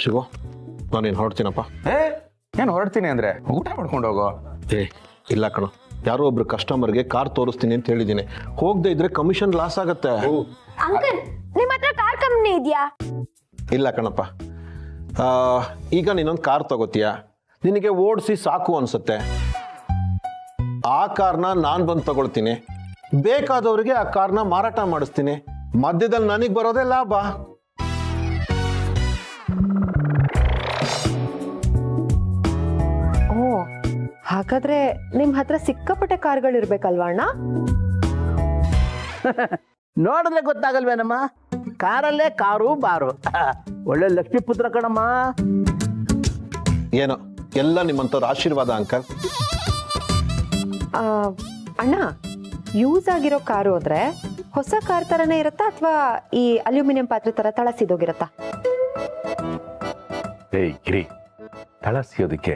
ಶಿವು ನಾನೇನು ಹೊರಡ್ತೀನಪ್ಪ. ಏನು ಹೊರಡ್ತೀನಿ ಅಂದ್ರೆ ಊಟ ಮಾಡ್ಕೊಂಡು ಹೋಗೋ. ಇಲ್ಲ ಕಣೋ, ಯಾರೋ ಒಬ್ರು ಕಸ್ಟಮರ್ಗೆ ಕಾರ್ ತೋರಿಸ್ತೀನಿ ಅಂತ ಹೇಳಿದ್ದೀನಿ. ಹೋಗದೆ ಇದ್ರೆ ಕಮಿಷನ್ ಲಾಸ್ ಆಗತ್ತೆ. ಅಂಕಲ್ ನಿಮ್ಮ ಹತ್ರ ಕಾರ್ ಕಂಪ್ನಿ ಇದೆಯಾ? ಇಲ್ಲ ಕಣಪ್ಪ. ಈಗ ನೀನೊಂದು ಕಾರ್ ತಗೋತೀಯ, ನಿನಗೆ ಓಡಿಸಿ ಸಾಕು ಅನ್ಸುತ್ತೆ. ಆ ಕಾರ್ನ ನಾನು ಬಂದು ತಗೊಳ್ತೀನಿ, ಬೇಕಾದವ್ರಿಗೆ ಆ ಕಾರ್ನ ಮಾರಾಟ ಮಾಡಿಸ್ತೀನಿ. ಮಧ್ಯದಲ್ಲಿ ನನಗೆ ಬರೋದೇ ಲಾಭ. ಓ, ಹಾಗಾದ್ರೆ ನಿಮ್ ಹತ್ರ ಸಿಕ್ಕಾಪಟ್ಟೆ ಕಾರ್ಗಳು ಇರ್ಬೇಕಲ್ವಾ ಅಣ್ಣ? ನೋಡಿದ್ರೆ ಗೊತ್ತಾಗಲ್ವೇನಮ್ಮ, ಕಾರಲ್ಲೇ ಕಾರು ಬಾರು. ಒಳ್ಳೆ ಲಕ್ಷ್ಮೀ ಪುತ್ರ ಕಣಮ್ಮ. ಏನೋ ಎಲ್ಲ ನಿಮ್ಮಂಥವ್ರ ಆಶೀರ್ವಾದ ಅಂಕಲ್. ಅಣ್ಣ, ಯೂಸ್ ಆಗಿರೋ ಕಾರು ಅಂದ್ರೆ ಹೊಸ ಕಾರ್ ತರನೇ ಇರುತ್ತಾ ಅಥವಾ ಈ ಅಲ್ಯೂಮಿನಿಯಂ ಪಾತ್ರೆ ತರ ತಳ ಸಿದೋಗಿರತ್ತಾ? ಗಿರಿ, ತಳ ಸಿಯೋದಕ್ಕೆ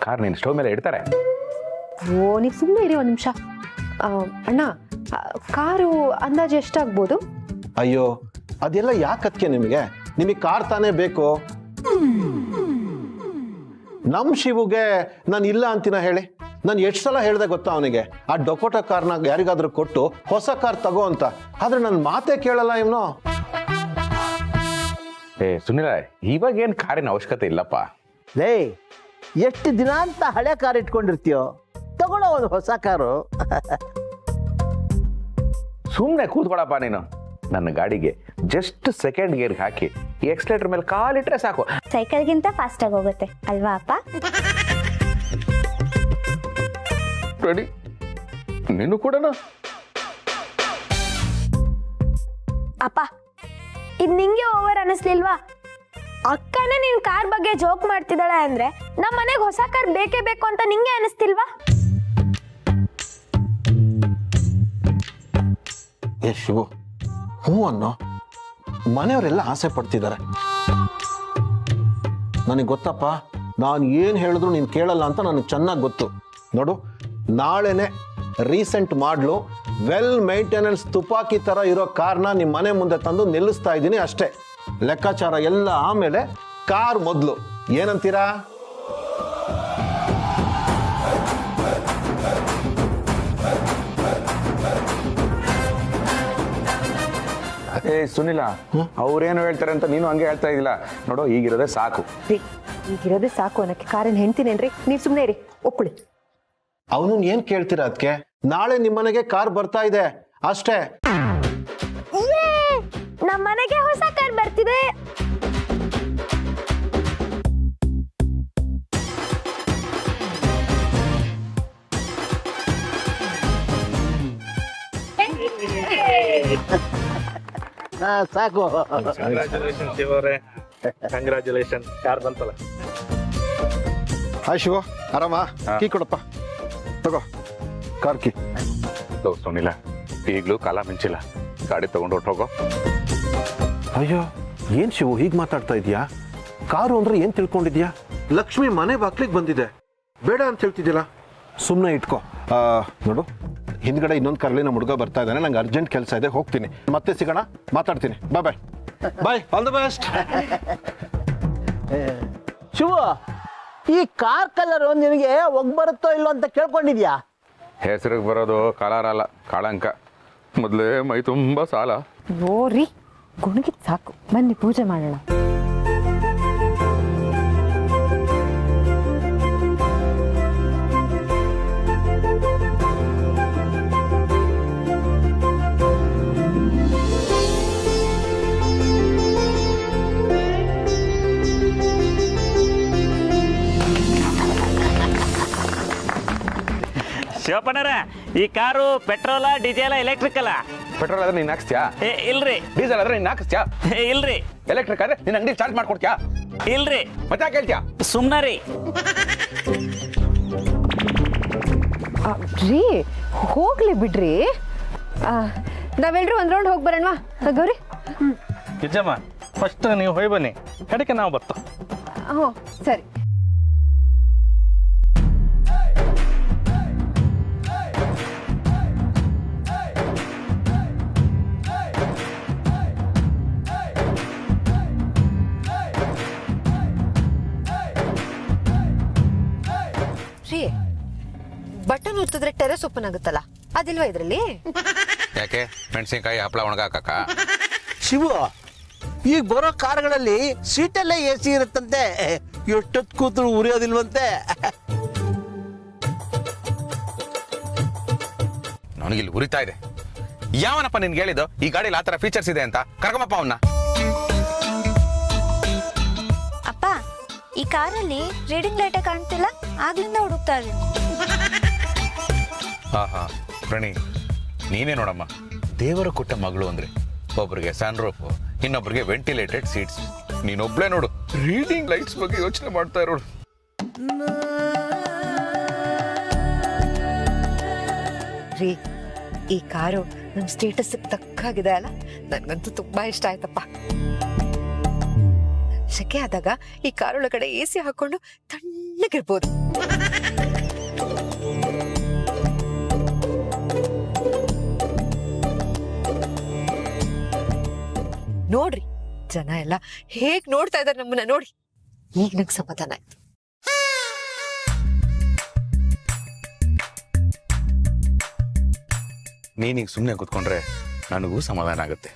ಕಾರ್ ನೀನು ಸ್ಟವ್ ಮೇಲೆ ಇಡ್ತಾರೆ. ಓ, ನೀವು ಸುಮ್ಮನೆ ಇರಿ ಒಂದ್ ನಿಮಿಷ. ಅಣ್ಣ, ಕಾರು ಅಂದಾಜು ಎಷ್ಟಾಗ್ಬೋದು? ಅಯ್ಯೋ, ಅದೆಲ್ಲ ಯಾಕತ್ಕೆ ನಿಮಗೆ ಕಾರ್ ತಾನೇ ಬೇಕು. ನಮ್ ಶಿವುಗೆ ನಾನು ಇಲ್ಲ ಅಂತೀನ ಹೇಳಿ? ನಾನು ಎಷ್ಟು ಸಲ ಹೇಳ್ದೆ ಗೊತ್ತಾ ಅವನಿಗೆ, ಆ ಡೊಕೋಟಾ ಕಾರ್ನ ಯಾರಿಗಾದ್ರೂ ಕೊಟ್ಟು ಹೊಸ ಕಾರ್ ತಗೋ ಅಂತ. ಆದ್ರೆ ನನ್ನ ಮಾತೇ ಕೇಳಲ್ಲ ಇವನು. ಸುನಿಲ, ಇವಾಗ ಏನ್ ಕಾರಿನ ಅವಶ್ಯಕತೆ ಇಲ್ಲಪ್ಪ. ಲೇ, ಎಷ್ಟು ದಿನ ಅಂತ ಹಳೆ ಕಾರ್ ಇಟ್ಕೊಂಡಿರ್ತೀಯೋ, ತಗೊಳ್ಳೋ ಒಂದು ಹೊಸ ಕಾರು. ಸುಮ್ಮನೆ ಕೂತ್ಕೊಳಪ್ಪ ನೀನು. ನನ್ನ ಗಾಡಿಗೆ ಜಸ್ಟ್ ಸೆಕೆಂಡ್ ಗೇರ್ಗೆ ಹಾಕಿ ಈ ಎಕ್ಸ್ಲೇಟರ್ ಮೇಲೆ ಕಾಲಿಟ್ರೆ ಸಾಕು. ಸೈಕಲ್ಗಿಂತ ಫಾಸ್ಟ್ ಆಗಿ ಹೋಗುತ್ತೆ ಅಲ್ವಾ ಅಪ್ಪ? ರೆಡಿ, ನೀನು ಕೂಡ ಅಪ್ಪ, ಇದು ನಿಂಗೆ ಓವರ್ ಅನಿಸ್ಲಿಲ್ವಾ? ಅಕ್ಕನೇ ನಿನ್ ಕಾರ್ ಬಗ್ಗೆ ಜೋಕ್ ಮಾಡ್ತಿದ್ದಾಳೆ ಅಂದ್ರೆ ನಮ್ಮ ಮನೆಗೆ ಹೊಸ ಕಾರ್ ಬೇಕೇ ಬೇಕು ಅಂತ ನಿಂಗೆ ಅನಿಸ್ತಿಲ್ವಾ? ಶಿವು, ಹ್ಞೂ ಅನ್ನೋ. ಮನೆಯವರೆಲ್ಲ ಆಸೆ ಪಡ್ತಿದ್ದಾರೆ. ನನಗೆ ಗೊತ್ತಪ್ಪ, ನಾನು ಏನು ಹೇಳಿದ್ರು ನೀನು ಕೇಳಲ್ಲ ಅಂತ ನನಗೆ ಚೆನ್ನಾಗಿ ಗೊತ್ತು. ನೋಡು, ನಾಳೆನೆ ರೀಸೆಂಟ್ ಮಾಡ್ಲು ವೆಲ್ ಮೇಂಟೆನೆನ್ಸ್ ತುಪಾಕಿ ಥರ ಇರೋ ಕಾರ್ನ ನಿಮ್ಮ ಮನೆ ಮುಂದೆ ತಂದು ನಿಲ್ಲಿಸ್ತಾ ಇದ್ದೀನಿ ಅಷ್ಟೇ. ಲೆಕ್ಕಾಚಾರ ಎಲ್ಲ ಆಮೇಲೆ, ಕಾರ್ ಮೊದಲು. ಏನಂತೀರಾ? ಸುನಿಲ, ಅವ್ರೇನು ಹೇಳ್ತಾರೆ ಅಂತ ನೀನು ಹಂಗೆ ಹೇಳ್ತಾ ಇದ್ದಿಲ್ಲ ನೋಡು. ಈಗಿರೋದೇ ಸಾಕು. ಈಗಿರೋದೇ ಸಾಕು ಅನ್ನಕ್ಕೆ ಕಾರಿನ ಹೆಂಡ್ತಿನೇನ್ರಿ? ನೀವು ಸುಮ್ಮನೆ ಇರಿ, ಒಪ್ಪಳಿ. ಅವನು ಏನ್ ಕೇಳ್ತೀರಾ ಅದಕ್ಕೆ? ನಾಳೆ ನಿಮ್ಮನೆಗೆ ಕಾರ್ ಬರ್ತಾ ಇದೆ ಅಷ್ಟೇ. ನಮ್ಮ ಮನೆಗೆ ಹೊಸ ಕಾರ್ ಬರ್ತಿದೆ. ಸಾಕು. ಕಂಗ್ರಾಚುಲೇಷನ್, ಕಾರ್ ಬಂತಲ್ಲ. ಹಾಯ್ ಶಿವ, ಆರಾಮ? ಕೀ ಕೊಡಪ್ಪ, ತಗೋ ಕಾರ್ ಕೀ. ಸುನಿಲ, ಈಗಲೂ ಕಾಲ ಮಿಂಚಿಲ್ಲ, ಗಾಡಿ ತಗೊಂಡು ಹೊಟ್ಟೋಗೋ. ಅಯ್ಯೋ, ಏನ್ ಶಿವು ಹೀಗೆ ಮಾತಾಡ್ತಾ ಇದೀಯಾ? ಕಾರು ಅಂದ್ರೆ ಏನ್ ತಿಳ್ಕೊಂಡಿದ್ಯಾ? ಲಕ್ಷ್ಮಿ ಮನೆ ಬಾಕ್ಲಿಗೆ ಬಂದಿದೆ, ಬೇಡ ಅಂತ ಹೇಳ್ತಿದ್ಯಲ್ಲ. ಸುಮ್ಮನೆ ಇಟ್ಕೋ. ನೋಡು, ಹಿಂದ್ಗಡೆ ಇನ್ನೊಂದು ಕರ್ಲಿ ನಮ್ಮ ಹುಡುಗ ಬರ್ತಾ ಇದ್ದಾನೆ, ನಂಗೆ ಅರ್ಜೆಂಟ್ ಕೆಲಸ ಇದೆ, ಹೋಗ್ತೀನಿ. ಮತ್ತೆ ಸಿಗೋಣ, ಮಾತಾಡ್ತೀನಿ. ಬಾಯ್ ಬಾಯ್ ಬಾಯ್, ಆಲ್ ದ ಬೆಸ್ಟ್. ಶಿವು, ಈ ಕಾರ್ ಕಲರ್ ನಿನಗೆ ಬರುತ್ತೋ ಇಲ್ಲೋ ಅಂತ ಕೇಳ್ಕೊಂಡಿದ್ಯಾ? ಹೆಸರಿಗೆ ಬರೋದು ಕಲರ್ ಅಲ್ಲ, ಕಾಳಂಕ. ಮೊದಲೇ ಮೈ ತುಂಬ ಸಾಲ. ಓರಿ, ಗುಣಗಿದ್ ಸಾಕು, ಬನ್ನಿ ಪೂಜೆ ಮಾಡೋಣ. ಶಿವಪ್ಪನರ, ಈ ಕಾರು ಪೆಟ್ರೋಲ, ಡೀಸೆಲ, ಎಲೆಕ್ಟ್ರಿಕಲ್ಲ? ಪೆಟ್ರೋಲ್ ಆದ್ರೆ ನೀನು ಹಾಕ್ಸ್ತ್ಯಾ? ಇಲ್ರಿ. ಡೀಸೆಲ್ ಆದ್ರೆ ನೀನು ಹಾಕಿಸ್ತ್ಯಾ? ಇಲ್ರಿ. ಎಲೆಕ್ಟ್ರಿಕ್ ಆದ್ರೆ ನೀನು ಅಂಗಡಿ ಚಾರ್ಜ್ ಮಾಡ್ಕೊಡ್ತ್ಯಾ? ಇಲ್ರಿ. ಮತ್ತೆ ಕೇಳ್ತ್ಯಾ? ಸುಮ್ನ ರೀ. ರೀ, ಹೋಗ್ಲಿ ಬಿಡ್ರಿ. ನಾವೆಲ್ಲರೂ ಒಂದ್ ರೌಂಡ್ ಹೋಗಿ ಬರೋಣವಾ ಗೌರಿ? ನಿಜಮ್ಮ, ಫಸ್ಟ್ ನೀವು ಹೋಗಿ ಬನ್ನಿ, ಕಡೆಗೆ ನಾವು ಬರ್ತಾ. ಹ್ಞೂ ಸರಿ. ಜ್ಯೂಸ್ ಓಪನ್ ಆಗುತ್ತಲ್ಲ ಅದಿಲ್ವಾ ಇದ್ರಲ್ಲಿ? ಯಾಕೆ ಮೆಣಸಿನ್ಕಾಯಿ ಹಪ್ಪಳ ಒಣಗಾಕ? ಶಿವು, ಈಗ ಬರೋ ಕಾರ್ಗಳಲ್ಲಿ ಸೀಟಲ್ಲೇ ಎ ಸಿ ಇರುತ್ತಂತೆ, ಎಷ್ಟೊತ್ತು ಕೂತ್ರು ಉರಿಯೋದಿಲ್ವಂತೆ. ನನಗಿಲ್ಲಿ ಉರಿತಾ ಇದೆ. ಯಾವನಪ್ಪ ನಿನ್ಗೆ ಹೇಳಿದ್ದು ಈ ಗಾಡಿಲಿ ಆ ಥರ ಫೀಚರ್ಸ್ ಇದೆ ಅಂತ? ಕರ್ಕೊಂಬಪ್ಪ ಅವನ್ನ. ಅಪ್ಪ, ಈ ಕಾರಲ್ಲಿ ರೀಡಿಂಗ್ ಲೈಟೇ ಕಾಣ್ತಿಲ್ಲ, ಆಗ್ಲಿಂದ ಹುಡುಕ್ತಾ ಇದೀನಿ. ಹಾ ಪ್ರಣಿ, ನೀನೇ ನೋಡಮ್ಮ, ದೇವರ ಕೊಟ್ಟ ಮಗಳು ಅಂದ್ರೆ ಒಬ್ರಿಗೆ ಸನ್ ರೂಫ್, ಇನ್ನೊಬ್ರಿಗೆ ವೆಂಟಿಲೇಟೆಡ್ ಸೀಟ್ಸ್. ನೀನೊಬ್ಳೆ ನೋಡು ರೀಡಿಂಗ್ ಲೈಟ್ಸ್ ಬಗ್ಗೆ ಯೋಚನೆ ಮಾಡ್ತಾ ಇರೋಳು. ರೀ, ಈ ಕಾರು ನಮ್ ಸ್ಟೇಟಸ್ ತಕ್ಕಾಗಿದೆ ಅಲ್ಲ, ನನ್ಗಂತೂ ತುಂಬಾ ಇಷ್ಟ ಆಯ್ತಪ್ಪ. ಶೆಕೆ ಆದಾಗ ಈ ಕಾರೊಳಗಡೆ ಎ ಸಿ ಹಾಕೊಂಡು ತಣ್ಣಗಿರ್ಬೋದು. ನೋಡ್ರಿ, ಜನ ಎಲ್ಲ ಹೇಗ್ ನೋಡ್ತಾ ಇದಾರೆ ನಮ್ಮನ್ನ ನೋಡಿ. ಈಗ ನಂಗೆ ಸಮಾಧಾನ ಆಯ್ತು. ನೀನೀಗ ಸುಮ್ಮನೆ ಕೂತ್ಕೊಂಡ್ರೆ ನನಗೂ ಸಮಾಧಾನ ಆಗುತ್ತೆ.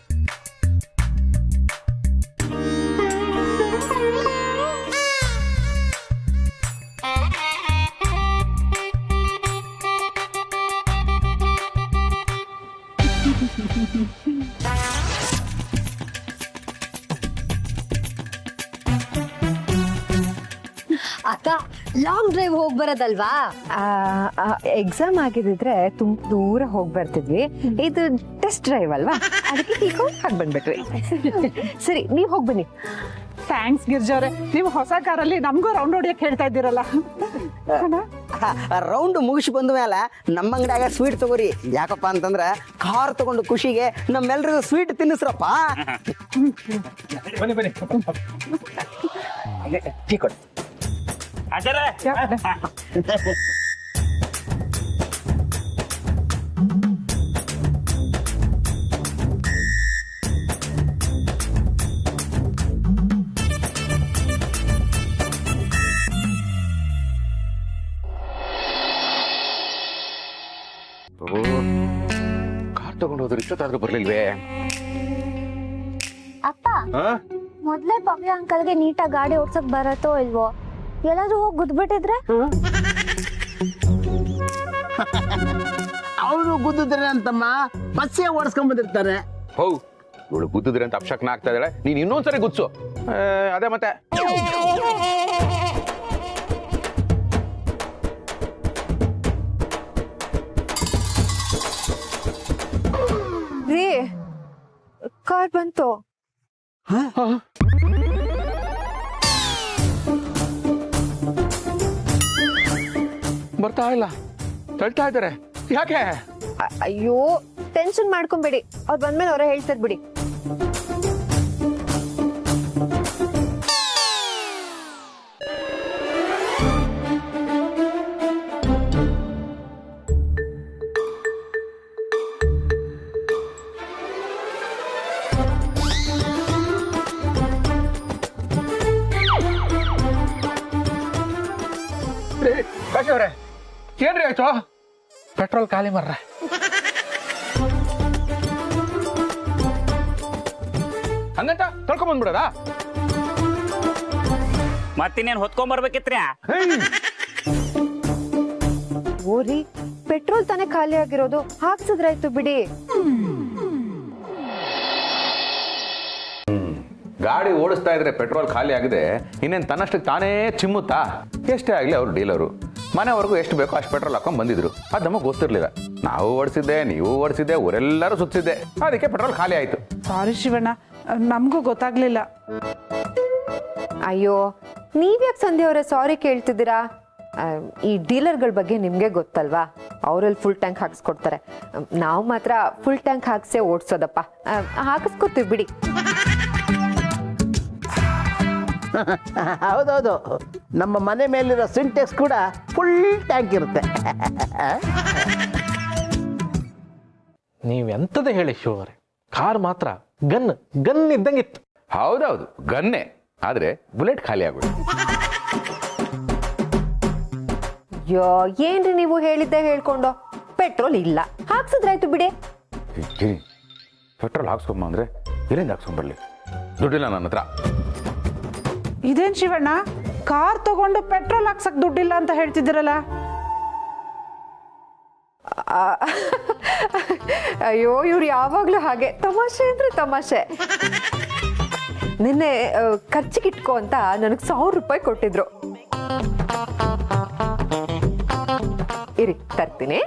ಅಕ್ಕ, ಲಾಂಗ್ ಡ್ರೈವ್ ಹೋಗಿ ಬರೋದಲ್ವಾ? ಎಕ್ಸಾಮ್ ಆಗಿದ್ರೆ ತುಂಬ ದೂರ ಹೋಗಿ ಬರ್ತಿದ್ವಿ. ಇದು ಟೆಸ್ಟ್ ಡ್ರೈವ್ ಅಲ್ವಾ, ಅದಕ್ಕೆ ಹೀಗೆ ಹಾಗೆ ಬಂದ್ಬಿಟ್ವಿ. ಸರಿ, ನೀವ್ ಹೋಗಿ ಬನ್ನಿ. ಥ್ಯಾಂಕ್ಸ್ ಗಿರ್ಜವ್ರೆ, ನೀವು ಹೊಸ ಕಾರಲ್ಲಿ ನಮಗೂ ರೌಂಡ್ ಹೊಡಿಯಕ್ಕೆ ಹೇಳ್ತಾ ಇದ್ದೀರಲ್ಲ. ರೌಂಡ್ ಮುಗಿಸಿ ಬಂದ ಮೇಲೆ ನಮ್ಮ ಅಂಗಡಿಯಾಗ ಸ್ವೀಟ್ ತಗೋರಿ. ಯಾಕಪ್ಪ ಅಂತಂದ್ರ ಕಾರ್ ತಗೊಂಡು ಖುಷಿಗೆ ನಮ್ಮೆಲ್ರಿಗೂ ಸ್ವೀಟ್ ತಿನ್ನಿಸ್ರಪ್ಪ. ಬನ್ನಿ ಬನ್ನಿ. ಟೀ ಕೊಡಿ. ಕಾರ್ ತಗೊಂಡು ಹೋದ್ರೆ ಇಷ್ಟೊತ್ತಾದ್ರೂ ಬರ್ಲಿಲ್ವೇ? ಅಪ್ಪ, ಮೊದ್ಲೇ ಪವ್ಯ ಅಂಕಲ್ಗೆ ನೀಟಾಗಿ ಗಾಡಿ ಓಡ್ಸಕ್ ಬರತ್ತೋ ಇಲ್ವೋ? ಎಲ್ಲಾದ್ರೂ ಹೋಗಿ ಗುದ್ಬಿಟ್ಟಿದ್ರೆ? ಅವರು ಗುದ್ದಿದ್ರೆ ಅಂತಮ್ಮ ಬಸ್ಸೇ ಓಡಿಸ್ಕೊಂಡ್ ಬಂದಿರ್ತಾರೆ. ಹೌ, ಇವಳು ಗುದ್ದಿದ್ರೆ ಅಂತ ಅಪಶಕ್ನ ಆಗ್ತಾ ಇದ್ದಾಳೆ. ನೀನ್ ಇನ್ನೊಂದ್ಸರಿ ಗುದ್ಸು. ಅದೇ ಮತ್ತೆ ರೀ, ಕಾರ್ ಬಂತು. ಬರ್ತಾ ಇಲ್ಲ, ತಳ್ತಾ ಇದ್ದಾರೆ. ಯಾಕೆ? ಅಯ್ಯೋ, ಟೆನ್ಷನ್ ಮಾಡ್ಕೊಂಬೇಡಿ, ಅವ್ರು ಬಂದ್ಮೇಲೆ ಅವರೇ ಹೇಳ್ತಾರೆ ಬಿಡಿ. ಕಾಶವ್ರೆ, ಏನ್ರಿ ಆಯ್ತು? ಪೆಟ್ರೋಲ್ ಖಾಲಿ ಮರ್ರ. ಹಂಗಂತ ತೊಳ್ಕೊಂಬಂದ್ಬಿಡದ? ಮತ್ತಿನ್ನೇನು ಹೊತ್ಕೊಂಡ್ಬರ್ಬೇಕಿತ್ರಿ? ಓರಿ, ಪೆಟ್ರೋಲ್ ತಾನೇ ಖಾಲಿ ಆಗಿರೋದು, ಹಾಕ್ಸಿದ್ರಾಯ್ತು ಬಿಡಿ. ಗಾಡಿ ಓಡಿಸ್ತಾ ಇದ್ರೆ ಪೆಟ್ರೋಲ್ ಖಾಲಿ ಆಗಿದೆ, ಇನ್ನೇನು ತನ್ನಷ್ಟಕ್ಕೆ ತಾನೇ ಚಿಮ್ಮುತ್ತಾ? ಎಷ್ಟೇ ಆಗಲಿ ಅವ್ರು ಡೀಲರು, ಮನೆವರೆಗೂ ಎಷ್ಟು ಬೇಕೋ ಅಷ್ಟು ಪೆಟ್ರೋಲ್ ಹಾಕೊಂಡು ಬಂದಿದ್ರು. ಅದು ನಮಗೆ ಗೊತ್ತಿರಲಿಲ್ಲ. ನಾವು ಓಡಿಸಿದ್ದೆ, ನೀವು ಓಡಿಸಿದ್ದೆ, ಊರೆಲ್ಲರೂ ಸುತ್ತಿದ್ದೆ, ಅದಕ್ಕೆ ಪೆಟ್ರೋಲ್ ಖಾಲಿ ಆಯಿತು. ಸಾರಿ ಶಿವಣ್ಣ, ನಮಗೂ ಗೊತ್ತಾಗ್ಲಿಲ್ಲ. ಅಯ್ಯೋ, ನೀವ್ಯಾಕೆ ಸಂಧ್ಯಾ ಅವರೇ ಸಾರಿ ಕೇಳ್ತಿದ್ದೀರಾ? ಈ ಡೀಲರ್ಗಳ ಬಗ್ಗೆ ನಿಮ್ಗೆ ಗೊತ್ತಲ್ವಾ, ಅವರಲ್ಲಿ ಫುಲ್ ಟ್ಯಾಂಕ್ ಹಾಕ್ಸ್ಕೊಡ್ತಾರೆ. ನಾವು ಮಾತ್ರ ಫುಲ್ ಟ್ಯಾಂಕ್ ಹಾಕ್ಸೇ ಓಡಿಸೋದಪ್ಪ. ಹಾಕಿಸ್ಕೊತೀವಿ ಬಿಡಿ. ಹೌದೌದು, ನಮ್ಮ ಮನೆ ಮೇಲಿರೋ ಸಿಂಟೆಕ್ಸ್ ಕೂಡ ಫುಲ್ ಟ್ಯಾಂಕ್ ಇರುತ್ತೆ. ನೀವೆಂತದೇ ಹೇಳಿ ಶಿವರೇ, ಕಾರ್ ಮಾತ್ರ ಗನ್ ಇದ್ದಂಗಿತ್ತು. ಹೌದೌದು, ಗನ್ನೆ, ಆದ್ರೆ ಬುಲೆಟ್ ಖಾಲಿ ಆಗೋದು. ಅಯ್ಯೋ, ಏನ್ರಿ ನೀವು ಹೇಳಿದ್ದೆ ಹೇಳ್ಕೊಂಡು? ಪೆಟ್ರೋಲ್ ಇಲ್ಲ, ಹಾಕ್ಸಿದ್ರಾಯ್ತು ಬಿಡಿ. ಪೆಟ್ರೋಲ್ ಹಾಕ್ಸ್ಕೊಂಬ ಅಂದ್ರೆ ಎಲ್ಲಿಂದ ಹಾಕ್ಸ್ಕೊಂಬರ್ಲಿ? ದುಡ್ಡಿಲ್ಲ ನನ್ನ ಹತ್ರ. ಇದೇನ್ ಶಿವಣ್ಣ, ಕಾರ್ ತಗೊಂಡು ಪೆಟ್ರೋಲ್ ಹಾಕ್ಸಕ್ ದುಡ್ಡಿಲ್ಲ ಅಂತ ಹೇಳ್ತಿದ್ದೀರಲ್ಲ? ಅಯ್ಯೋ, ಇವ್ರು ಯಾವಾಗ್ಲೂ ಹಾಗೆ, ತಮಾಷೆ ಅಂದ್ರೆ ತಮಾಷೆ. ನಿನ್ನೆ ಖರ್ಚಿಗಿಟ್ಕೋ ಅಂತ ನನಗೆ 1000 ರೂಪಾಯಿ ಕೊಟ್ಟಿದ್ರು. ಇರಿ ತರ್ತೀನಿ.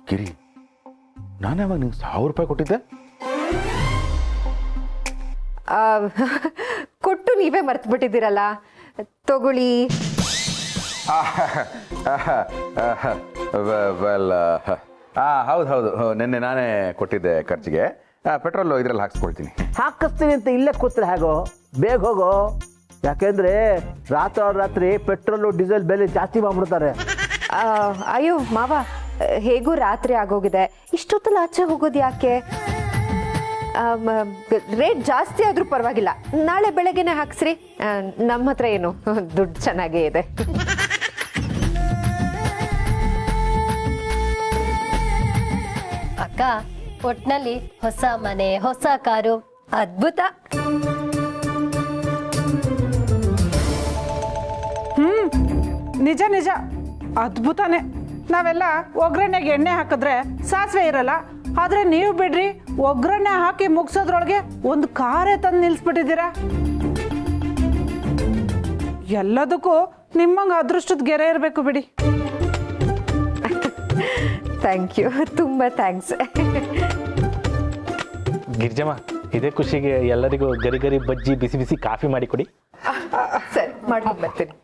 ಗಿರಿ, ನಾನು ಯಾವಾಗ ನಿಂಗೆ 1000 ರೂಪಾಯಿ ಕೊಟ್ಟಿದ್ದೆ? ಕೊಟ್ಟು ನೀವೇ ಮರ್ತು ಬಿಟ್ಟಿದ್ದೀರಲ್ಲ, ತಗೊಳ್ಳಿ. ಹೌದು, ನಿನ್ನೆ ನಾನೇ ಕೊಟ್ಟಿದ್ದೆ ಖರ್ಚಿಗೆ. ಪೆಟ್ರೋಲ್ ಇದ್ರಲ್ಲಿ ಹಾಕ್ಸ್ಕೊಳ್ತೀನಿ. ಹಾಕಿಸ್ತೀನಿ ಅಂತ ಇಲ್ಲೇ ಕೂತ್ರೆ ಹೇಗೋ, ಬೇಗ ಹೋಗೋ. ಯಾಕೆಂದ್ರೆ ರಾತ್ರಿ ಪೆಟ್ರೋಲು ಡೀಸೆಲ್ ಬೆಲೆ ಜಾಸ್ತಿ ಮಾಡ್ಬಿಡ್ತಾರೆ. ಅಯ್ಯೋ ಮಾವ, ಹೇಗೂ ರಾತ್ರಿ ಆಗೋಗಿದೆ, ಇಷ್ಟೊತ್ತಲ್ಲಿ ಆಚೆ ಹೋಗೋದು ಯಾಕೆ? ರೇಟ್ ಜಾಸ್ತಿ ಆದ್ರೂ ಪರವಾಗಿಲ್ಲ, ನಾಳೆ ಬೆಳಗ್ಗೆನೆ ಹಾಕ್ಸ್ರಿ. ನಮ್ಮ ಹತ್ರ ಏನು ದುಡ್ಡು ಚೆನ್ನಾಗೇ ಇದೆ. ಅಕ್ಕ, ಒಟ್ನಲ್ಲಿ ಹೊಸ ಮನೆ, ಹೊಸ ಕಾರು, ಅದ್ಭುತ. ನಿಜ ನಿಜ, ಅದ್ಭುತನೇ. ನಾವೆಲ್ಲ ಒಗ್ಗರಣೆಗೆ ಎಣ್ಣೆ ಹಾಕಿದ್ರೆ ಸಾಸಿವೆ ಇರಲ್ಲ, ಆದ್ರೆ ನೀವು ಬಿಡ್ರಿ, ಒಗ್ಗರಣೆ ಹಾಕಿ ಮುಗಿಸೋದ್ರೊಳಗೆ ಒಂದು ಕಾರೇ ತಂದು ನಿಲ್ಸ್ಬಿಟ್ಟಿದ್ದೀರಾ. ಎಲ್ಲದಕ್ಕೂ ನಿಮ್ಮಂಗೆ ಅದೃಷ್ಟದ ಗೆರೆ ಇರಬೇಕು ಬಿಡಿ. ಥ್ಯಾಂಕ್ ಯು, ತುಂಬ ಥ್ಯಾಂಕ್ಸ್. ಗಿರ್ಜಮ್ಮ, ಇದೇ ಖುಷಿಗೆ ಎಲ್ಲರಿಗೂ ಗರಿ ಗರಿ ಬಜ್ಜಿ, ಬಿಸಿ ಬಿಸಿ ಕಾಫಿ ಮಾಡಿ ಕೊಡಿ. ಸರಿ, ಮಾಡ್ಕೊಂಡು ಬರ್ತೀನಿ.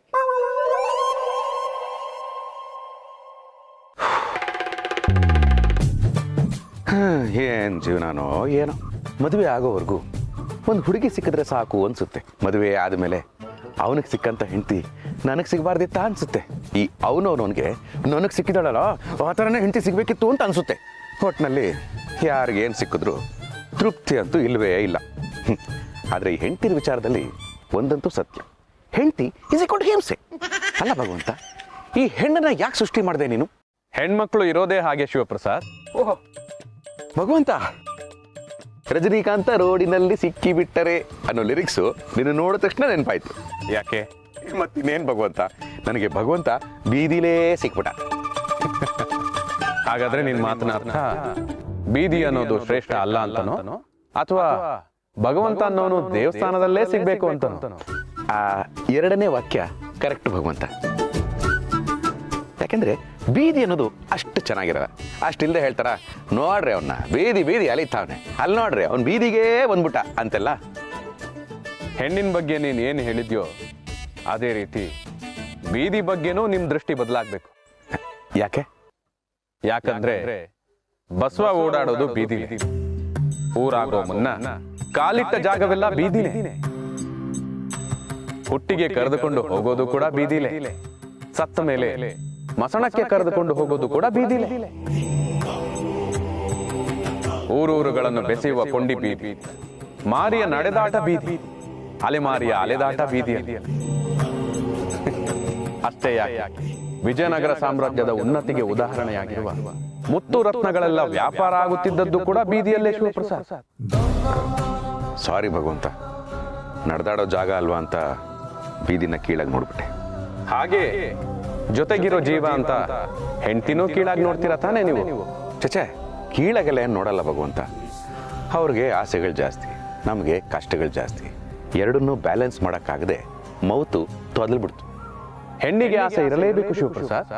ಏನು ಜೀವನಾನೋ ಏನೋ. ಮದುವೆ ಆಗೋವರೆಗೂ ಒಂದು ಹುಡುಗಿ ಸಿಕ್ಕಿದ್ರೆ ಸಾಕು ಅನ್ಸುತ್ತೆ. ಮದುವೆ ಆದಮೇಲೆ ಅವನಿಗೆ ಸಿಕ್ಕಂತ ಹೆಂಡತಿ ನನಗೆ ಸಿಗಬಾರ್ದಿತ್ತ ಅನ್ಸುತ್ತೆ. ಈ ಅವನವನಿಗೆ ನನಗೆ ಸಿಕ್ಕಿದಾಳಲ್ಲ ಆ ಥರನೇ ಹೆಂಡತಿ ಸಿಗಬೇಕಿತ್ತು ಅಂತ ಅನಿಸುತ್ತೆ. ಒಟ್ಟಿನಲ್ಲಿ ಯಾರಿಗೇನು ಸಿಕ್ಕಿದ್ರು ತೃಪ್ತಿ ಅಂತೂ ಇಲ್ಲವೇ ಇಲ್ಲ. ಆದರೆ ಈ ಹೆಂಡತಿರ ವಿಚಾರದಲ್ಲಿ ಒಂದಂತೂ ಸತ್ಯ, ಹೆಂಡತಿ ಇಸಿಕೊಂಡು ಹಿಂಸೆ ಅಲ್ಲ ಭಗವಂತ. ಈ ಹೆಣ್ಣನ್ನ ಯಾಕೆ ಸೃಷ್ಟಿ ಮಾಡಿದೆ ನೀನು? ಹೆಣ್ಮಕ್ಳು ಇರೋದೇ ಹಾಗೆ ಶಿವಪ್ರಸಾದ್. ಓಹೋ ಭಗವಂತ, ರಜನಿಕಾಂತ ರೋಡಿನಲ್ಲಿ ಸಿಕ್ಕಿಬಿಟ್ಟರೆ ಅನ್ನೋ ಲಿರಿಕ್ಸು ನಿನ್ನ ನೋಡಿದ ತಕ್ಷಣ ನೆನಪಾಯ್ತು. ಯಾಕೆ? ಮತ್ತಿನ್ನೇನು ಭಗವಂತ, ನನಗೆ ಭಗವಂತ ಬೀದಿಲೇ ಸಿಕ್ಬಿಟ್ಟ. ಹಾಗಾದ್ರೆ ನಿನ್ ಮಾತನ ಅರ್ಥ ಬೀದಿ ಅನ್ನೋದು ಶ್ರೇಷ್ಠ ಅಲ್ಲ ಅಂತನೋ, ಅಥವಾ ಭಗವಂತ ಅನ್ನೋನು ದೇವಸ್ಥಾನದಲ್ಲೇ ಸಿಗ್ಬೇಕು ಅಂತನೋ? ಆ ಎರಡನೇ ವಾಕ್ಯ ಕರೆಕ್ಟ್ ಭಗವಂತ. ಯಾಕೆಂದ್ರೆ ಬೀದಿ ಅನ್ನೋದು ಅಷ್ಟು ಚೆನ್ನಾಗಿರಲ್ಲ. ಅಷ್ಟಿಲ್ಲದೆ ಹೇಳ್ತಾರ, ನೋಡ್ರಿ ಅವನ್ನ ಬೀದಿ ಬೀದಿ ಅಲಿತಾವನೆ, ಅಲ್ಲಿ ನೋಡ್ರಿ ಅವ್ನ ಬೀದಿಗೆ ಬಂದ್ಬಿಟ್ಟ ಅಂತೆಲ್ಲ. ಹೆಣ್ಣಿನ ಬಗ್ಗೆ ನೀನ್ ಏನು ಹೇಳಿದ್ಯೋ ಅದೇ ರೀತಿ ಬೀದಿ ಬಗ್ಗೆನೂ ನಿಮ್ ದೃಷ್ಟಿ ಬದಲಾಗ್ಬೇಕು. ಯಾಕೆ? ಯಾಕಂದ್ರೆ ಬಸವ ಓಡಾಡೋದು ಬೀದಿ, ಊರಾಗೋ ಮುನ್ನ ಕಾಲಿಟ್ಟ ಜಾಗವೆಲ್ಲ ಬೀದಿನೇ, ಹುಟ್ಟಿಗೆ ಕರೆದುಕೊಂಡು ಹೋಗೋದು ಕೂಡ ಬೀದಿಲೇ, ಸತ್ತ ಮೇಲೆ ಮಸಣಕ್ಕೆ ಕರೆದುಕೊಂಡು ಹೋಗೋದು ಕೂಡ ಬೀದಿಲೇ. ಊರೂರುಗಳನ್ನು ಬೆಸೆಯುವ ಕೊಂಡಿ ಬೀದಿ, ಮಾರಿಯ ನಡೆದಾಟ ಬೀದಿ, ಅಲೆಮಾರಿಯ ಅಲೆದಾಟ ಬೀದಿಯಲ್ಲಿ. ಅಷ್ಟೇ ಯಾಕೆ, ವಿಜಯನಗರ ಸಾಮ್ರಾಜ್ಯದ ಉನ್ನತಿಗೆ ಉದಾಹರಣೆಯಾಗಿರುವ ಮುತ್ತು ರತ್ನಗಳೆಲ್ಲ ವ್ಯಾಪಾರ ಆಗುತ್ತಿದ್ದದ್ದು ಕೂಡ ಬೀದಿಯಲ್ಲೇ ಶಿವಪ್ರಸಾದ್. ಸಾರಿ ಭಗವಂತ, ನಡೆದಾಡೋ ಜಾಗ ಅಲ್ವಾ ಅಂತ ಬೀದಿನ ಕೀಳಾಗಿ ನೋಡ್ಬಿಟ್ಟೆ. ಹಾಗೆ ಜೊತೆಗಿರೋ ಜೀವ ಅಂತ ಹೆಂಡತಿನೂ ಕೀಳಾಗಿ ನೋಡ್ತೀರಾ ತಾನೇ ನೀವು? ಚಚೆ, ಕೀಳಾಗೆಲ್ಲ ಏನು ನೋಡಲ್ಲ ಭಗವಂತ. ಅವ್ರಿಗೆ ಆಸೆಗಳು ಜಾಸ್ತಿ, ನಮಗೆ ಕಷ್ಟಗಳು ಜಾಸ್ತಿ. ಎರಡನ್ನೂ ಬ್ಯಾಲೆನ್ಸ್ ಮಾಡೋಕ್ಕಾಗದೆ ಮೌತು ತೊದಲ್ಬಿಡ್ತು. ಹೆಣ್ಣಿಗೆ ಆಸೆ ಇರಲೇಬೇಕು ಶಿವಪ್ರಸಾದ್.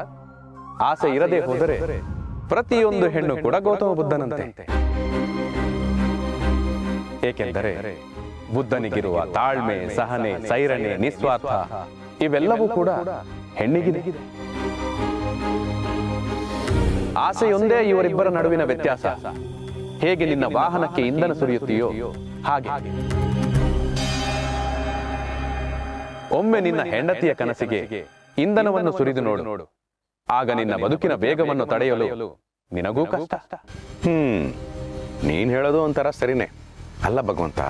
ಆಸೆ ಇರದೇ ಹೋದರೆ ಪ್ರತಿಯೊಂದು ಹೆಣ್ಣು ಕೂಡ ಗೌತಮ ಬುದ್ಧನಂತೆ. ಏಕೆಂದರೆ ಬುದ್ಧನಿಗಿರುವ ತಾಳ್ಮೆ, ಸಹನೆ, ಸೈರಣೆ, ನಿಸ್ವಾರ್ಥ ಇವೆಲ್ಲವೂ ಕೂಡ ಹೆಣ್ಣಿಗಿದೆ. ಆಸೆಯೊಂದೇ ಇವರಿಬ್ಬರ ನಡುವಿನ ವ್ಯತ್ಯಾಸ. ಹೇಗೆ ನಿನ್ನ ವಾಹನಕ್ಕೆ ಇಂಧನ ಸುರಿಯುತ್ತೀಯೋ ಹಾಗೆ ಒಮ್ಮೆ ನಿನ್ನ ಹೆಂಡತಿಯ ಕನಸಿಗೆ ಇಂಧನವನ್ನು ಸುರಿದು ನೋಡು. ಆಗ ನಿನ್ನ ಬದುಕಿನ ವೇಗವನ್ನು ತಡೆಯಲು ನಿನಗೂ ಕಷ್ಟ. ನೀನು ಹೇಳೋದು ಒಂಥರ ಸರಿನೇ. ಅಲ್ಲ ಭಗವಂತ,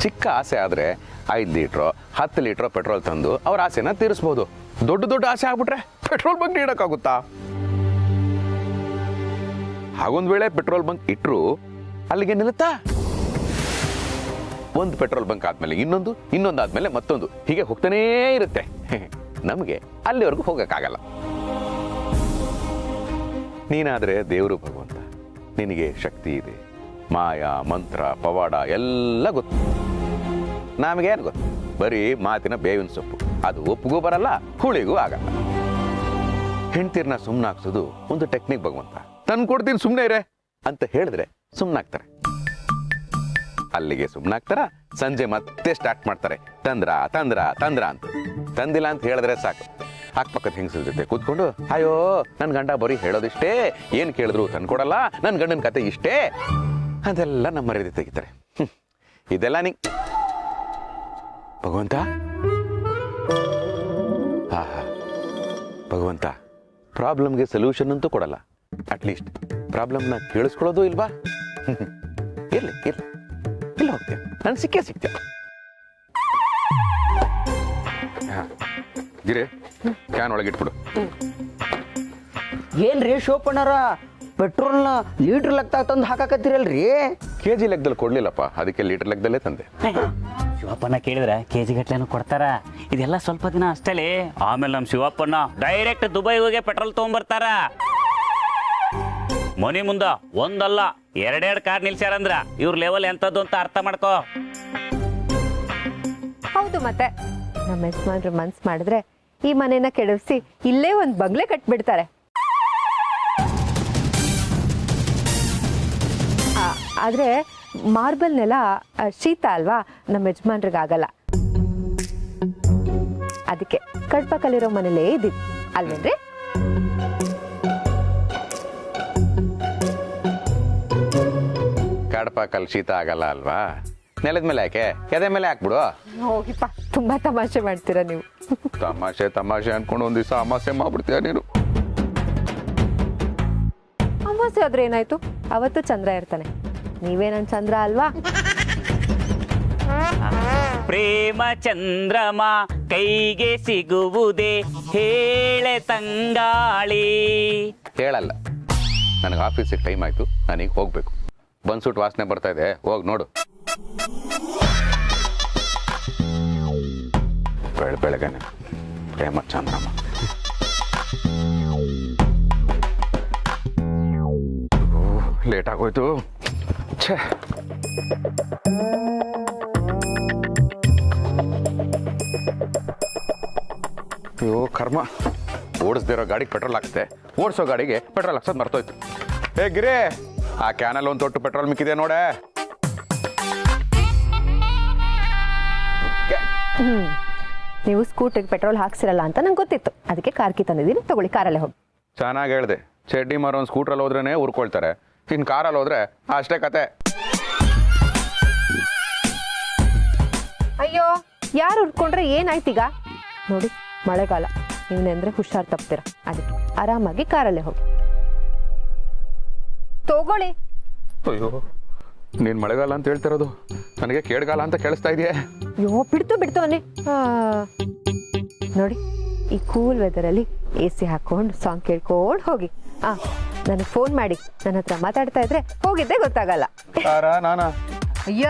ಚಿಕ್ಕ ಆಸೆ ಆದರೆ 5 ಲೀಟ್ರೋ 10 ಲೀಟ್ರೋ ಪೆಟ್ರೋಲ್ ತಂದು ಅವ್ರ ಆಸೆನ ತೀರಿಸ್ಬೋದು. ದೊಡ್ಡ ದೊಡ್ಡ ಆಸೆ ಆಗ್ಬಿಟ್ರೆ ಪೆಟ್ರೋಲ್ ಬಂಕ್ ಇಡೋಕ್ಕಾಗುತ್ತಾ? ಹಾಗೊಂದು ವೇಳೆ ಪೆಟ್ರೋಲ್ ಬಂಕ್ ಇಟ್ಟರು ಅಲ್ಲಿಗೆ ನಿಲ್ಲುತ್ತಾ? ಒಂದು ಪೆಟ್ರೋಲ್ ಬಂಕ್ ಆದ್ಮೇಲೆ ಇನ್ನೊಂದು ಆದ್ಮೇಲೆ ಮತ್ತೊಂದು, ಹೀಗೆ ಹೋಗ್ತಾನೇ ಇರುತ್ತೆ. ನಮಗೆ ಅಲ್ಲಿವರೆಗೂ ಹೋಗಕ್ಕಾಗಲ್ಲ. ನೀನಾದ್ರೆ ದೇವರು ಭಗವಂತ, ನಿನಗೆ ಶಕ್ತಿ ಇದೆ, ಮಾಯ ಮಂತ್ರ ಪವಾಡ ಎಲ್ಲ ಗೊತ್ತು. ನಮಗೇನು ಗೊತ್ತು? ಬರೀ ಮಾತಿನ ಬೇವಿನ ಸೊಪ್ಪು. ಅದು ಒಪ್ಪಿಗೂ ಬರಲ್ಲ, ಹುಳಿಗೂ ಆಗಲ್ಲ. ಹೆಂಡ್ತಿರ್ನ ಸುಮ್ಮನಾಗ್ಸೋದು ಒಂದು ಟೆಕ್ನಿಕ್ ಭಗವಂತ. ತಂದು ಕೊಡ್ತೀನಿ ಸುಮ್ಮನೆ ಇರೇ ಅಂತ ಹೇಳಿದ್ರೆ ಸುಮ್ಮನಾಗ್ತಾರೆ. ಅಲ್ಲಿಗೆ ಸುಮ್ಮನಾಗ್ತಾರ, ಸಂಜೆ ಮತ್ತೆ ಸ್ಟಾರ್ಟ್ ಮಾಡ್ತಾರೆ, ತಂದ್ರ ತಂದ್ರ ತಂದ್ರ ಅಂತ. ತಂದಿಲ್ಲ ಅಂತ ಹೇಳಿದ್ರೆ ಸಾಕು, ಅಕ್ಕಪಕ್ಕದ ಹೆಂಗಸರ ಜೊತೆ ಕೂತ್ಕೊಂಡು ಅಯ್ಯೋ ನನ್ನ ಗಂಡ ಬರೀ ಹೇಳೋದಿಷ್ಟೇ, ಏನು ಕೇಳಿದ್ರು ತಂದ್ಕೊಡಲ್ಲ, ನನ್ನ ಗಂಡನ ಕತೆ ಇಷ್ಟೇ ಅದೆಲ್ಲ ನಮ್ಮ ಮರ್ಯಾದೆ ತೆಗಿತಾರೆ. ಇದೆಲ್ಲ ಭಗವಂತ, ಆಹಾ ಭಗವಂತ, ಪ್ರಾಬ್ಲಮ್ಗೆ ಸೊಲ್ಯೂಷನ್ ಅಂತೂ ಕೊಡಲ್ಲ, ಅಟ್ಲೀಸ್ಟ್ ಪ್ರಾಬ್ಲಮ್ನ ಕೇಳಿಸ್ಕೊಳ್ಳೋದು ಇಲ್ವಾ? ಇರ್ಲಿ ಇರ್ಲಿ, ಇಲ್ಲ ಹೋಗ್ತೇನೆ, ನಾನು ಸಿಗ್ತೇನೆ. ಗಿರಿ, ಕ್ಯಾನ್ ಒಳಗೆ ಇಟ್ಬಿಡು. ಏನ್ರಿ ಶೋಪಣ್ಣರ, ಪೆಟ್ರೋಲ್ನ ಲೀಟರ್ ಲೆಕ್ಕ ತಂದು ಹಾಕಾಕತ್ತೀರಲ್ರಿ? KG ಲೆಕ್ಕದಲ್ಲಿ ಕೊಡ್ಲಿಲ್ಲಪ್ಪ, ಅದಕ್ಕೆ ಲೀಟರ್ ಲೆಕ್ಕದಲ್ಲೇ ತಂದೆ. ಶಿವಪ್ಪನ ಕೇಳಿದ್ರೆ KG ಗಟ್ಲೆನೂ ಕೊಡ್ತಾರ. ಇದೆಲ್ಲ ಸ್ವಲ್ಪ ದಿನ ಅಷ್ಟೇ, ಆಮೇಲೆ ನಮ್ಮ ಶಿವಪ್ಪನ ಡೈರೆಕ್ಟ್ ದುಬೈ ಹೋಗಿ ಪೆಟ್ರೋಲ್ ತಗೊಂಡ್ಬರ್ತಾರ. ಮನೆ ಮುಂದ ಒಂದಲ್ಲ 2 ಕಾರ್ ನಿಲ್ಸ್ಯಾರಂದ್ರ ಇವ್ರ ಲೆವೆಲ್ ಎಂತದ್ದು ಅಂತ ಅರ್ಥ ಮಾಡ್ಕೋ. ಹೌದು, ಮತ್ತೆ ನಮ್ಮ ಯಜಮಾನ್ರು ಮನ್ಸು ಮಾಡಿದ್ರೆ ಈ ಮನೆನ ಕೆಡವಿಸಿ ಇಲ್ಲೇ ಒಂದು ಬಂಗ್ಲೆ ಕಟ್ಬಿಡ್ತಾರೆ. ಆದ್ರೆ ಮಾರ್ಬಲ್ ನೆಲ ಶೀತ ಅಲ್ವಾ, ನಮ್ಮ ಯಜಮಾನ್ರಿಗಾಗಲ್ಲ. ಅದಕ್ಕೆ ಕಡ್ಪಕ್ಕಲ್ಲಿರೋ ಮನೇಲೇ ಇದ್ದೀವಿ ಅಲ್ವೇನ್ರಿ? ಕಡಪಾಕಲ್ಲಿ ಶೀತ ಆಗಲ್ಲ ಅಲ್ವಾ? ನೆಲದ ಮೇಲೆ ಯಾಕೆ, ಎದೆ ಮೇಲೆ ಹಾಕ್ಬಿಡು. ಹೋಗಿಪ್ಪ, ತುಂಬಾ ತಮಾಷೆ ಮಾಡ್ತೀರಾ ನೀವು. ತಮಾಷೆ ತಮಾಷೆ ಅನ್ಕೊಂಡು ಒಂದ್ ದಿವಸ ಅಮಾಸೆ ಮಾಡ್ಬಿಡ್ತೀಯ ನೀನು. ಅಮಾವಾಸ್ಯೆ ಆದ್ರೆ ಏನಾಯ್ತು, ಅವತ್ತು ಚಂದ್ರ ಇರ್ತಾನೆ. ನೀವೇ ನನ್ ಚಂದ್ರ ಅಲ್ವಾ? ಪ್ರೇಮ ಚಂದ್ರಮ ಕೈಗೆ ಸಿಗುವುದೇ ಹೇಳೆ ತಂಗಾಳಿ. ಹೇಳಲ್ಲ, ನನಗೆ ಆಫೀಸಿಗೆ ಟೈಮ್ ಆಯ್ತು, ನಾನೀಗ ಹೋಗ್ಬೇಕು. ಬನ್ಸೂಟ್ ವಾಸನೆ ಬರ್ತಾ ಇದೆ, ಹೋಗಿ ನೋಡು. ಬೆಳಗ್ಗೆನೆ ಪ್ರೇಮ ಚಂದ್ರಮ. ಲೇಟ್ ಆಗೋಯ್ತು. ಛೇ, ಅಯ್ಯೋ ಕರ್ಮ. ಓಡಿಸ್ದಿರೋ ಗಾಡಿಗೆ ಪೆಟ್ರೋಲ್ ಹಾಕ್ತೆ, ಓಡಿಸೋ ಗಾಡಿಗೆ ಪೆಟ್ರೋಲ್ ಹಾಕ್ಸೋದು ಮರ್ತೋಯ್ತು. ಹೇ ಗಿರಿ, ಆ ಕ್ಯಾನಲ್ಲಿ ಒಂದು ತೊಟ್ಟು ಪೆಟ್ರೋಲ್ ಮಿಕ್ಕಿದೆ ನೋಡೆ. ನೀವು ಸ್ಕೂಟರ್ಗೆ ಪೆಟ್ರೋಲ್ ಹಾಕ್ಸಿರಲ್ಲ ಅಂತ ನಂಗೆ ಗೊತ್ತಿತ್ತು, ಅದಕ್ಕೆ ಕಾರ್ಕಿ ತಂದಿದ್ದೀನಿ, ತಗೊಳ್ಳಿ, ಕಾರಲ್ಲೇ ಹೋಗಿ. ಚೆನ್ನಾಗಿ ಹೇಳಿದೆ. ಚಡ್ಡಿ ಮಾರೋ ಒಂದು ಸ್ಕೂಟ್ರಲ್ಲಿ ಹೋದ್ರೇನೆ ಉರ್ಕೊಳ್ತಾರೆ, ಇನ್ನು ಕಾರಲ್ಲಿ ಹೋದ್ರೆ ಅಷ್ಟೇ ಕತೆ. ಅಯ್ಯೋ, ಯಾರು ಉರ್ಕೊಂಡ್ರೆ ಏನಾಯ್ತೀಗ? ನೋಡಿ, ಮಳೆಗಾಲ, ನೀವಂದ್ರೆ ಹುಷಾರ್ ತಪ್ತೀರ, ಅದಕ್ಕೆ ಆರಾಮಾಗಿ ಕಾರಲ್ಲೇ ಹೋಗಿ ತಗೊಳ್ಳಿ. ಅಯ್ಯೋ, ನೀನು ಮಳೆಗಾಲ ಅಂತ ಹೇಳ್ತಿರೋದು ನನಗೆ ಕೇಡ್ಗಾಲ ಅಂತ ಕೇಳಿಸ್ತಾ ಇದೆಯೇ? ಅಯ್ಯೋ, ಬಿಡ್ತು ಅನ್ನಿ. ನೋಡಿ, ಈ ಕೂಲ್ ವೆದರಲ್ಲಿ AC ಹಾಕೊಂಡು ಸಾಂಗ್ ಕೇಳ್ಕೊಂಡು ಹೋಗಿ. ನನಗೆ ಫೋನ್ ಮಾಡಿ, ನನ್ನ ಹತ್ರ ಮಾತಾಡ್ತಾ ಇದ್ರೆ ಹೋಗಿದ್ದೆ ಗೊತ್ತಾಗಲ್ಲ. ನಾನಾ? ಅಯ್ಯ,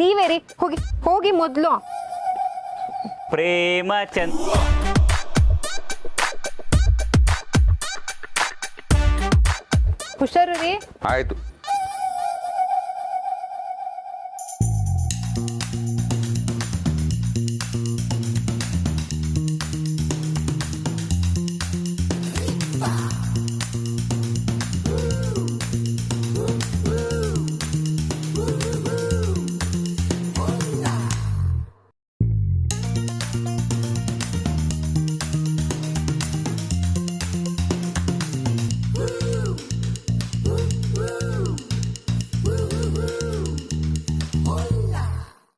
ನೀವೇ ರೀ, ಹೋಗಿ ಹೋಗಿ ಮೊದಲು. ಪ್ರೇಮ ಹುಷಾರು ರೀ. ಆಯ್ತು.